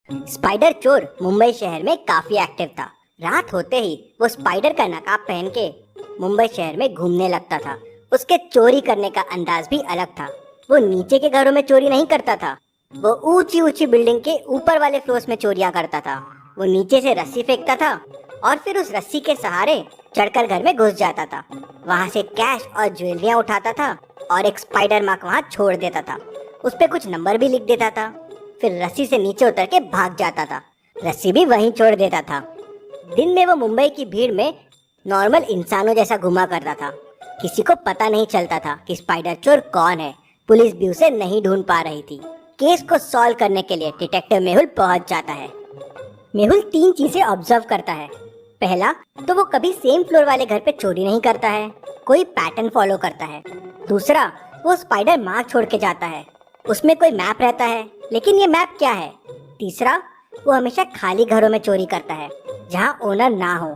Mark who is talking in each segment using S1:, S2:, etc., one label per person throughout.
S1: Spider चोर मुंबई शहर में काफी एक्टिव था। रात होते ही वो स्पाइडर का नकाब पहन के मुंबई शहर में घूमने लगता था। उसके चोरी करने का अंदाज भी अलग था। वो नीचे के घरों में चोरी नहीं करता था, वो ऊंची ऊंची बिल्डिंग के ऊपर वाले फ्लोर्स में चोरियां करता था। वो नीचे से रस्सी फेंकता था और फिर उस रस्सी के सहारे चढ़कर घर में घुस जाता था। वहां से कैश और ज्वेलरियां उठाता था और एक स्पाइडर मार्क वहां छोड़ देता था। उस पे कुछ नंबर भी लिख देता था। फिर रस्सी से नीचे उतर के भाग जाता था। रस्सी भी वहीं छोड़ देता था। दिन में वो मुंबई की भीड़ में नॉर्मल इंसानों जैसा घुमा करता था। किसी को पता नहीं चलता था कि स्पाइडर चोर कौन है। पुलिस भी उसे नहीं ढूंढ पा रही थी। केस को सॉल्व करने के लिए डिटेक्टिव मेहुल पहुंच जाता है। मेहुल 3 चीजें ऑब्जर्व करता है। पहला, तो वो कभी सेम फ्लोर वाले घर पे चोरी नहीं करता है, कोई पैटर्न फॉलो करता है। दूसरा, वो स्पाइडर मार्क छोड़ के जाता है, उसमें कोई मैप रहता है, लेकिन ये मैप क्या है। तीसरा, वो हमेशा खाली घरों में चोरी करता है जहां ओनर ना हो।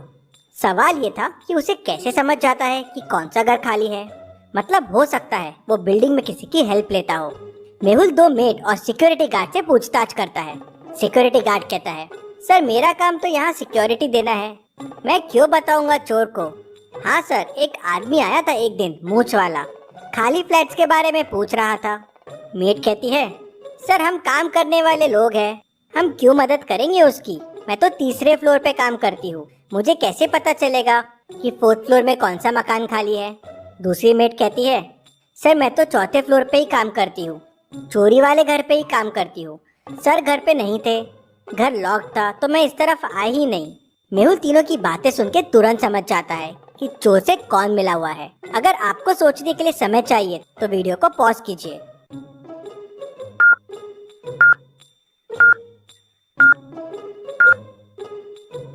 S1: सवाल ये था कि उसे कैसे समझ जाता है कि कौन सा घर खाली है। मतलब हो सकता है वो बिल्डिंग में किसी की हेल्प लेता हो। मेहुल 2 मेड और सिक्योरिटी गार्ड से पूछताछ करता है। सिक्योरिटी गार्ड कहता है, सर मेरा काम तो यहाँ सिक्योरिटी देना है, मैं क्यों बताऊंगा चोर को। हाँ सर, एक आदमी आया था एक दिन, मूंछ वाला, खाली फ्लैट्स के बारे में पूछ रहा था। मेड कहती है, सर हम काम करने वाले लोग हैं, हम क्यों मदद करेंगे उसकी, मैं तो तीसरे फ्लोर पे काम करती हूँ, मुझे कैसे पता चलेगा कि 4th फ्लोर में कौन सा मकान खाली है। दूसरी मेड कहती है, सर मैं तो 4थे फ्लोर पे ही काम करती हूँ, चोरी वाले घर पे ही काम करती हूँ, सर घर पे नहीं थे, घर लॉक था तो मैं इस तरफ आई ही नहीं। मेहुल तीनों की बातें सुन के तुरंत समझ जाता है कि चोर से कौन मिला हुआ है। अगर आपको सोचने के लिए समय चाहिए तो वीडियो को पॉज कीजिए।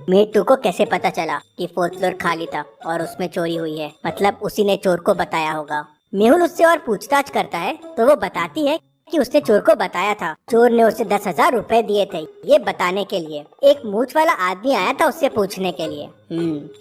S1: मेड 2 को कैसे पता चला कि 4th फ्लोर खाली था और उसमें चोरी हुई है, मतलब उसी ने चोर को बताया होगा। मेहुल उससे और पूछताछ करता है तो वो बताती है कि उसने चोर को बताया था। चोर ने उसे 10,000 रुपए दिए थे ये बताने के लिए। एक मूंछ वाला आदमी आया था उससे पूछने के लिए।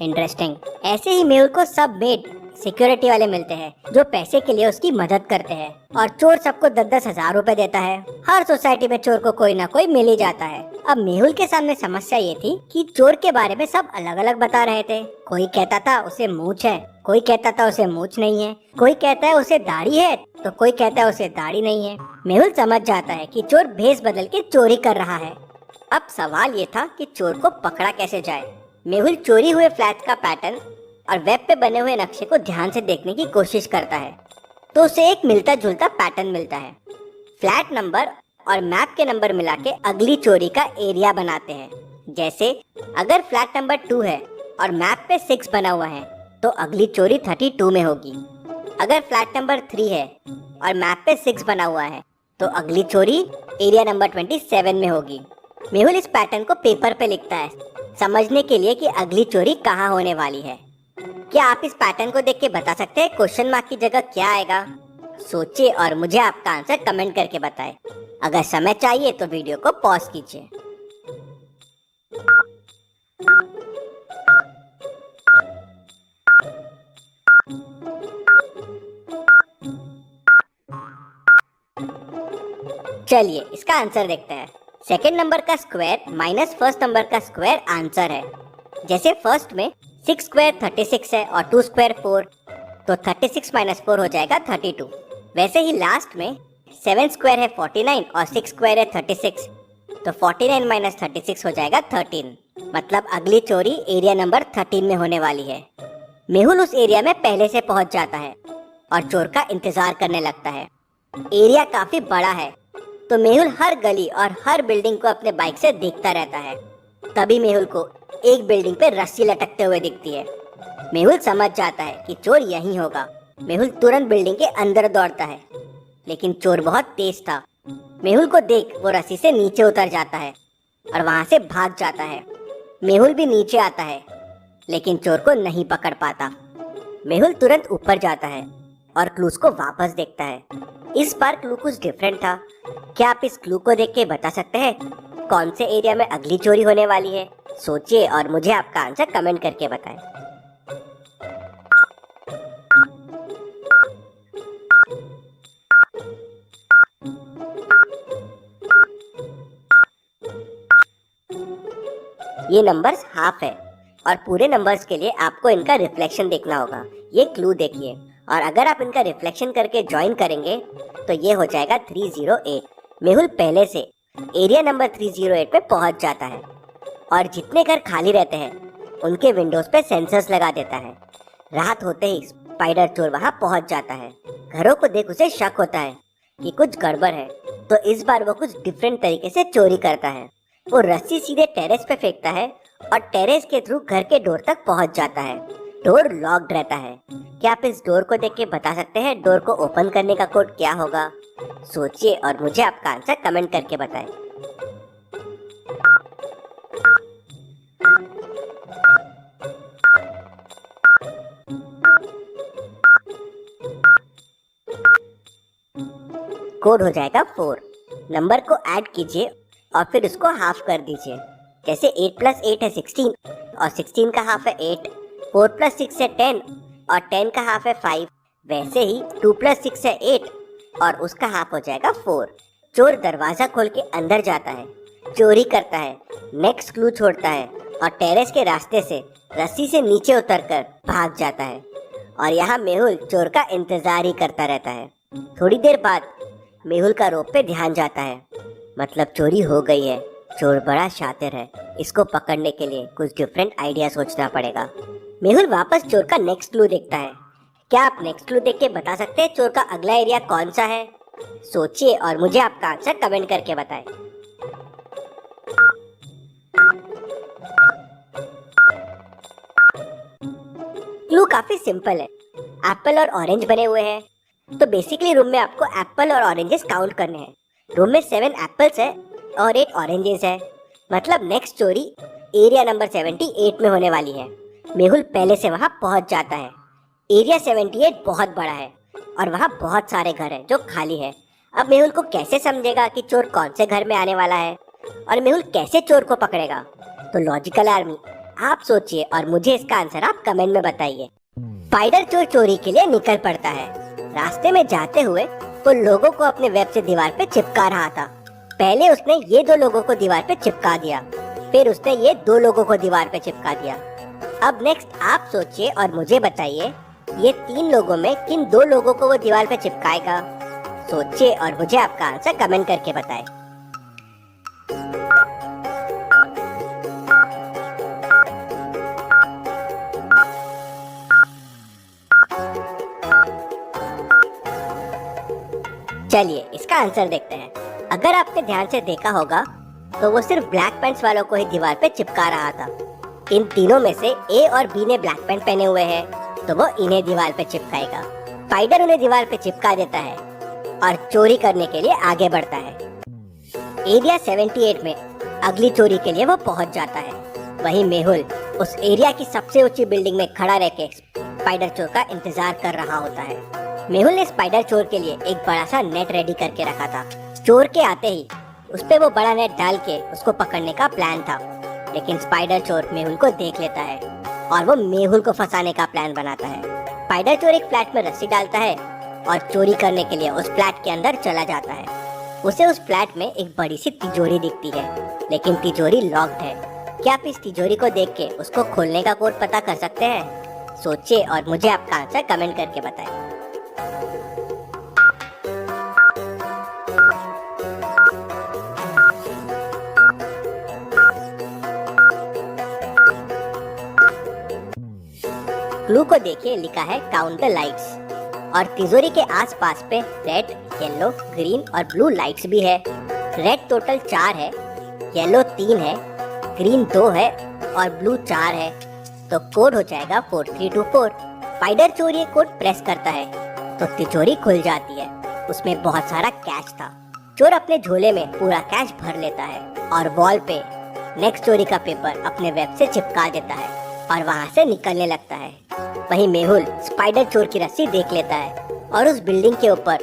S1: इंटरेस्टिंग। ऐसे ही मेहुल को सब मेड सिक्योरिटी वाले मिलते हैं जो पैसे के लिए उसकी मदद करते हैं, और चोर सबको 10,000 रुपए देता है। हर सोसाइटी में चोर को कोई ना कोई मिल ही जाता है। अब मेहुल के सामने समस्या ये थी कि चोर के बारे में सब अलग अलग बता रहे थे। कोई कहता था उसे मूंछ है, कोई कहता था उसे मूंछ नहीं है, कोई कहता है उसे दाढ़ी है तो कोई कहता है उसे दाढ़ी नहीं है। मेहुल समझ जाता है कि चोर भेष बदल के चोरी कर रहा है। अब सवाल ये था कि चोर को पकड़ा कैसे जाए। मेहुल चोरी हुए फ्लैट का पैटर्न और वेब पे बने हुए नक्शे को ध्यान से देखने की कोशिश करता है तो उसे एक मिलता जुलता पैटर्न मिलता है। फ्लैट नंबर और मैप के नंबर मिला के अगली चोरी का एरिया बनाते हैं। जैसे अगर फ्लैट नंबर 2 है और मैप पे 6 बना हुआ है तो अगली चोरी 32 में होगी। अगर फ्लैट नंबर 3 है और मैप पे 6 बना हुआ है तो अगली चोरी एरिया नंबर 27 में होगी। मेहुल इस पैटर्न को पेपर पे लिखता है समझने के लिए कि अगली चोरी कहाँ होने वाली है। क्या आप इस पैटर्न को देख के बता सकते हैं क्वेश्चन मार्क की जगह क्या आएगा? सोचिए और मुझे आपका आंसर कमेंट करके बताएं। अगर समय चाहिए तो वीडियो को पॉज कीजिए। चलिए इसका आंसर देखते हैं। सेकंड नंबर का स्क्वायर माइनस फर्स्ट नंबर का स्क्वायर आंसर है। जैसे फर्स्ट में 6 स्क्वायर 36 है और 2 स्क्वायर 4, तो 36 माइनस 4 हो जाएगा 32। वैसे ही लास्ट में 7 स्क्वायर है 49 और 6 स्क्वायर है 36, तो 49 माइनस 36 हो जाएगा 13। मतलब अगली चोरी एरिया नंबर 13 में होने वाली है। मेहुल उस एरिया में पहले से पहुंच जाता है और चोर का इंतजार करने लगता है। एरिया काफी बड़ा है तो मेहुल हर गली और हर बिल्डिंग को अपने बाइक से देखता रहता है। तभी मेहुल को एक बिल्डिंग पे रस्सी लटकते हुए दिखती है। मेहुल समझ जाता है कि चोर यहीं होगा। मेहुल तुरंत बिल्डिंग के अंदर दौड़ता है, लेकिन चोर बहुत तेज था। मेहुल को देख वो रस्सी से नीचे उतर जाता है और वहां से भाग जाता है। मेहुल भी नीचे आता है, लेकिन चोर को नहीं पकड़ पाता। मेहुल तुरंत ऊपर जाता है और क्लूज को वापस देखता है। इस बार क्लू कुछ डिफरेंट था। क्या आप इस क्लू को देख के बता सकते हैं कौन से एरिया में अगली चोरी होने वाली है? सोचिए और मुझे आपका आंसर कमेंट करके बताएं। ये नंबर्स हाफ है और पूरे नंबर्स के लिए आपको इनका रिफ्लेक्शन देखना होगा। ये क्लू देखिए और अगर आप इनका रिफ्लेक्शन करके ज्वाइन करेंगे तो ये हो जाएगा 308। मेहुल पहले से एरिया नंबर 308 पे पहुंच जाता है और जितने घर खाली रहते हैं उनके विंडोज पे सेंसर्स लगा देता है। रात होते ही स्पाइडर चोर वहां पहुंच जाता है। घरों को देख उसे शक होता है कि कुछ गड़बड़ है, तो इस बार वो कुछ डिफरेंट तरीके से चोरी करता है। वो रस्सी सीधे टेरेस पे फेंकता है और टेरेस के थ्रू घर के डोर तक पहुंच जाता है। डोर लॉक्ड रहता है। क्या आप इस डोर को देख के बता सकते हैं डोर को ओपन करने का कोड क्या होगा? सोचिए और मुझे आपका आंसर कमेंट करके बताएं। कोड हो जाएगा 4। नंबर को ऐड कीजिए और फिर उसको हाफ कर दीजिए। जैसे 8 + 8 है 16 और 16 का हाफ है 8। 4 + 6 है 10 और 10 का हाफ है 5। वैसे ही 2 + 6 है 8 और उसका हाफ हो जाएगा 4। चोर दरवाजा खोल के अंदर जाता है, चोरी करता है, नेक्स्ट क्लू छोड़ता है और टेरेस के रास्ते से रस्सी से नीचे उतरकर भाग जाता है। और यहाँ मेहुल चोर का इंतजार ही करता रहता है। थोड़ी देर बाद मेहुल का रोप पे ध्यान जाता है, मतलब चोरी हो गई है। चोर बड़ा शातिर है, इसको पकड़ने के लिए कुछ डिफरेंट आइडिया सोचना पड़ेगा। मेहुल वापस चोर का नेक्स्ट क्लू देखता है। क्या आप नेक्स्ट क्लू देख के बता सकते हैं चोर का अगला एरिया कौन सा है? सोचिए और मुझे आपका आंसर कमेंट करके बताएं। क्लू काफी सिंपल है। एप्पल और ऑरेंज बने हुए हैं, तो बेसिकली रूम में आपको एप्पल और ऑरेंजेस काउंट करने हैं। रूम में 7 एप्पल्स है और 8 ऑरेंजेस है, मतलब नेक्स्ट चोरी एरिया नंबर 78 में होने वाली है। मेहुल पहले से वहां पहुंच जाता है। एरिया 78 बहुत बड़ा है और वहां बहुत सारे घर हैं जो खाली है। अब मेहुल को कैसे समझेगा कि चोर कौन से घर में आने वाला है और मेहुल कैसे चोर को पकड़ेगा? तो लॉजिकल आर्मी, आप सोचिए और मुझे इसका आंसर आप कमेंट में बताइए। स्पाइडर चोर चोरी के लिए निकल पड़ता है। रास्ते में जाते हुए वो लोगों को अपने वेब से दीवार पे चिपका रहा था। पहले उसने ये 2 लोगों को दीवार पे चिपका दिया, फिर उसने ये 2 लोगों को दीवार पे चिपका दिया। अब नेक्स्ट आप सोचिए और मुझे बताइए, ये 3 लोगों में किन 2 लोगों को वो दीवार पे चिपकाएगा? सोचिए और मुझे आपका आंसर कमेंट करके बताएं। चलिए इसका आंसर देखते हैं। अगर आपने ध्यान से देखा होगा तो वो सिर्फ ब्लैक पैंट्स वालों को ही दीवार पे चिपका रहा था। इन तीनों में से ए और बी ने ब्लैक पैंट पहने हुए हैं, तो वो इन्हें दीवार पे चिपकाएगा। स्पाइडर उन्हें दीवार पे चिपका देता है और चोरी करने के लिए आगे बढ़ता है। एरिया 78 में अगली चोरी के लिए वो पहुंच जाता है। वहीं मेहुल उस एरिया की सबसे ऊंची बिल्डिंग में खड़ा रह के स्पाइडर चोर का इंतजार कर रहा होता है। मेहुल ने स्पाइडर चोर के लिए एक बड़ा सा नेट रेडी करके रखा था। चोर के आते ही उस पे वो बड़ा नेट डाल के उसको पकड़ने का प्लान था, लेकिन स्पाइडर चोर मेहुल को देख लेता है और वो मेहुल को फंसाने का प्लान बनाता है। स्पाइडर चोर एक फ्लैट में रस्सी डालता है और चोरी करने के लिए उस फ्लैट के अंदर चला जाता है। उसे उस फ्लैट में एक बड़ी सी तिजोरी दिखती है, लेकिन तिजोरी लॉक्ड है। क्या आप इस तिजोरी को देख के उसको खोलने का कोड पता कर सकते हैं? सोचिए और मुझे आपका आंसर कमेंट करके बताएं। क्लू को देखिए, लिखा है काउंट द लाइट्स और तिजोरी के आसपास पे रेड, येलो, ग्रीन और ब्लू लाइट्स भी है। रेड टोटल 4 है, येलो 3 है, ग्रीन 2 है और ब्लू 4 है, तो कोड हो जाएगा 4324। स्पाइडर चोर ये कोड प्रेस करता है तो तिजोरी खुल जाती है। उसमें बहुत सारा कैश था। चोर अपने झोले में पूरा कैश भर लेता है और वॉल पे नेक्स्ट चोरी का पेपर अपने वेब से चिपका देता है और वहाँ से निकलने लगता है। वहीं मेहुल स्पाइडर चोर की रस्सी देख लेता है और उस बिल्डिंग के ऊपर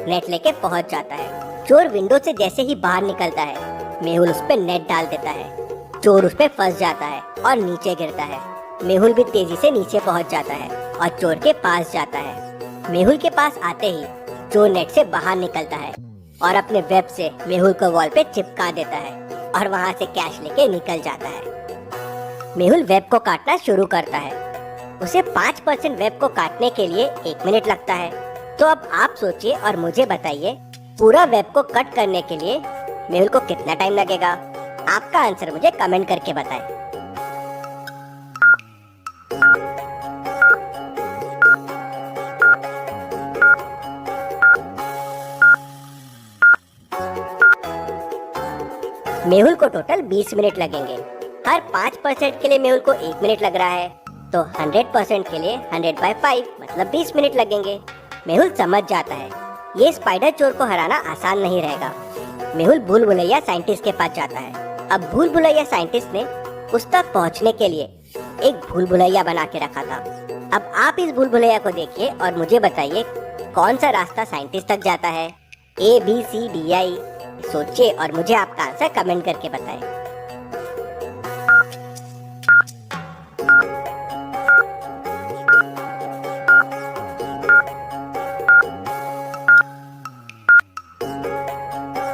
S1: नेट लेके पहुंच जाता है। चोर विंडो से जैसे ही बाहर निकलता है, मेहुल उस पे नेट डाल देता है। चोर उस पे फंस जाता है और नीचे गिरता है। मेहुल भी तेजी से नीचे पहुंच जाता है और चोर के पास जाता है। मेहुल के पास आते ही चोर नेट से बाहर निकलता है और अपने वेब से मेहुल को वॉल पे चिपका देता है और वहाँ से कैश लेके निकल जाता है। मेहुल वेब को काटना शुरू करता है। उसे 5% वेब को काटने के लिए 1 मिनट लगता है। तो अब आप सोचिए और मुझे बताइए, पूरा वेब को कट करने के लिए मेहुल को कितना टाइम लगेगा? आपका आंसर मुझे कमेंट करके बताएं। मेहुल को टोटल 20 मिनट लगेंगे। हर 5% के लिए मेहुल को 1 मिनट लग रहा है, तो 100% के लिए 100/5 मतलब 20 मिनट लगेंगे। मेहुल समझ जाता है ये स्पाइडर चोर को हराना आसान नहीं रहेगा। मेहुल भूल भुलैया साइंटिस्ट के पास जाता है। अब भूल भुलैया साइंटिस्ट ने उस तक पहुंचने के लिए एक भूल भुलैया बना के रखा था। अब आप इस भूल भुलैया को देखिए और मुझे बताइए कौन सा रास्ता साइंटिस्ट तक जाता है? ABCDI। सोचिए और मुझे आपका आंसर कमेंट करके बताएं।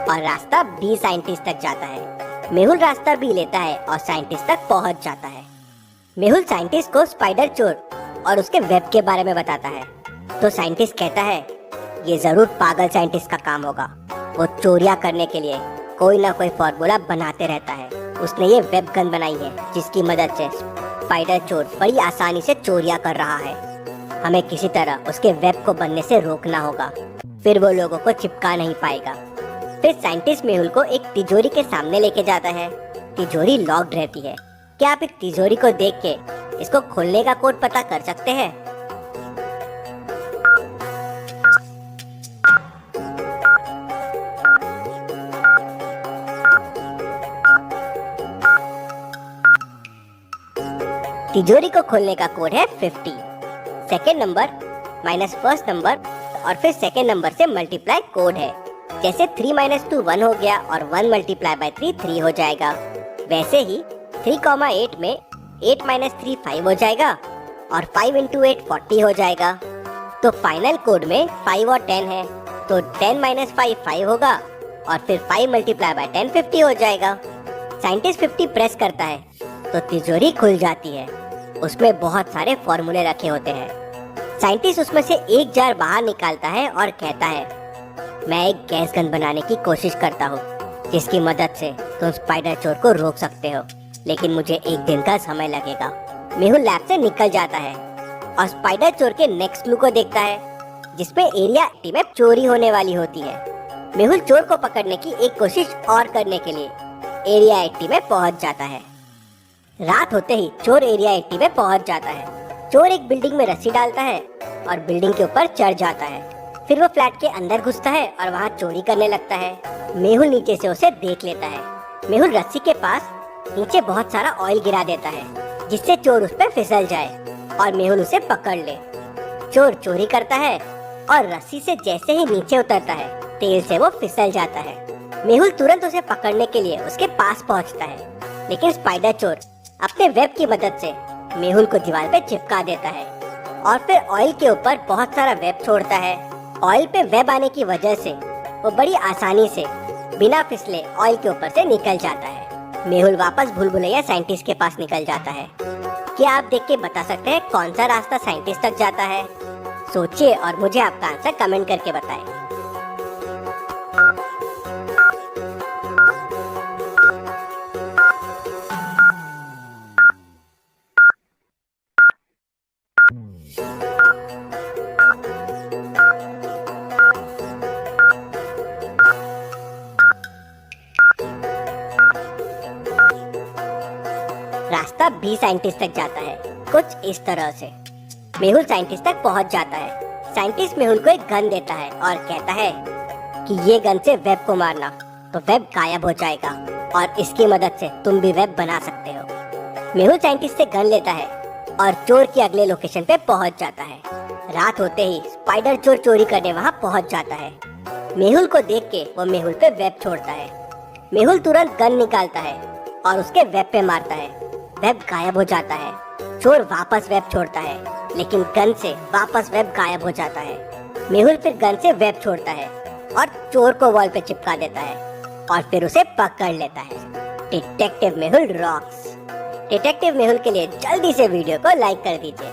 S1: और रास्ता बी साइंटिस्ट तक जाता है। मेहुल रास्ता बी लेता है और साइंटिस्ट तक पहुंच जाता है। मेहुल साइंटिस्ट को स्पाइडर चोर और उसके वेब के बारे में बताता है। तो साइंटिस्ट कहता है ये जरूर पागल साइंटिस्ट का काम होगा। वो चोरियां करने के लिए कोई ना कोई फॉर्मूला बनाते रहता है। उसने ये वेब गन बनाई है जिसकी मदद से स्पाइडर चोर बड़ी आसानी से चोरियां कर रहा है। हमें किसी तरह उसके वेब को बनने से रोकना होगा, फिर वो लोगों को चिपका नहीं पाएगा। फिर साइंटिस्ट मेहुल को एक तिजोरी के सामने लेके जाता है। तिजोरी लॉक्ड रहती है। क्या आप इस तिजोरी को देख के इसको खोलने का कोड पता कर सकते हैं? तिजोरी को खोलने का कोड है 50। Second number minus first number और फिर सेकेंड नंबर से मल्टीप्लाई कोड है। जैसे 3 - 2 1 हो गया और 1 × 3 3 हो जाएगा। वैसे ही 3,8 में 8 - 3 5 हो जाएगा और 5 × 8 40 हो जाएगा। तो फाइनल कोड में 5 और 10 है, तो 10 - 5 5 होगा और फिर 5 × 10 50 हो जाएगा। साइंटिस्ट 50 प्रेस करता है तो तिजोरी खुल जाती है। उसमें बहुत सारे फॉर्मूले रखे होते हैं। साइंटिस्ट उसमें से एक जार बाहर निकालता है और कहता है मैं एक गैस गन बनाने की कोशिश करता हूँ जिसकी मदद से तुम स्पाइडर चोर को रोक सकते हो, लेकिन मुझे 1 दिन का समय लगेगा। मेहुल लैब से निकल जाता है और स्पाइडर चोर के नेक्स्ट क्लू को देखता है जिसमें एरिया 80 में चोरी होने वाली होती है। मेहुल चोर को पकड़ने की एक कोशिश और करने के लिए एरिया 80 में पहुंच जाता है। रात होते ही चोर एरिया 80 में पहुंच जाता है। चोर एक बिल्डिंग में रस्सी डालता है और बिल्डिंग के ऊपर चढ़ जाता है। फिर वो फ्लैट के अंदर घुसता है और वहाँ चोरी करने लगता है। मेहुल नीचे से उसे देख लेता है। मेहुल रस्सी के पास नीचे बहुत सारा ऑयल गिरा देता है जिससे चोर उस पर फिसल जाए और मेहुल उसे पकड़ ले। चोर चोरी करता है और रस्सी से जैसे ही नीचे उतरता है तेल से वो फिसल जाता है। मेहुल तुरंत उसे पकड़ने के लिए उसके पास पहुंचता है, लेकिन स्पाइडर चोर अपने वेब की मदद से मेहुल को दीवार पे चिपका देता है और फिर ऑयल के ऊपर बहुत सारा वेब छोड़ता है। ऑयल पे वेब आने की वजह से वो बड़ी आसानी से बिना फिसले ऑयल के ऊपर से निकल जाता है। मेहुल वापस भूल भुलैया साइंटिस्ट के पास निकल जाता है। क्या आप देख के बता सकते हैं कौन सा रास्ता साइंटिस्ट तक जाता है? सोचिए और मुझे आपका आंसर कमेंट करके बताएं। रास्ता बी साइंटिस्ट तक जाता है कुछ इस तरह से। मेहुल साइंटिस्ट तक पहुंच जाता है। साइंटिस्ट मेहुल को एक गन देता है और कहता है कि ये गन से वेब को मारना तो वेब गायब हो जाएगा और इसकी मदद से तुम भी वेब बना सकते हो। मेहुल साइंटिस्ट से गन लेता है और चोर की अगले लोकेशन पे पहुंच जाता है। रात होते ही स्पाइडर चोर चोरी करने वहाँ पहुंच जाता है। मेहुल को देख के वो मेहुल पे वेब छोड़ता है। मेहुल तुरंत गन निकालता है और उसके वेब पे मारता है। वेब गायब हो जाता है। चोर वापस वेब छोड़ता है, लेकिन गन से वापस वेब गायब हो जाता है। मेहुल फिर गन से वेब छोड़ता है और चोर को वॉल पे चिपका देता है और फिर उसे पकड़ लेता है। Detective Mehul rocks. Detective Mehul के लिए जल्दी से वीडियो को लाइक कर दीजिए।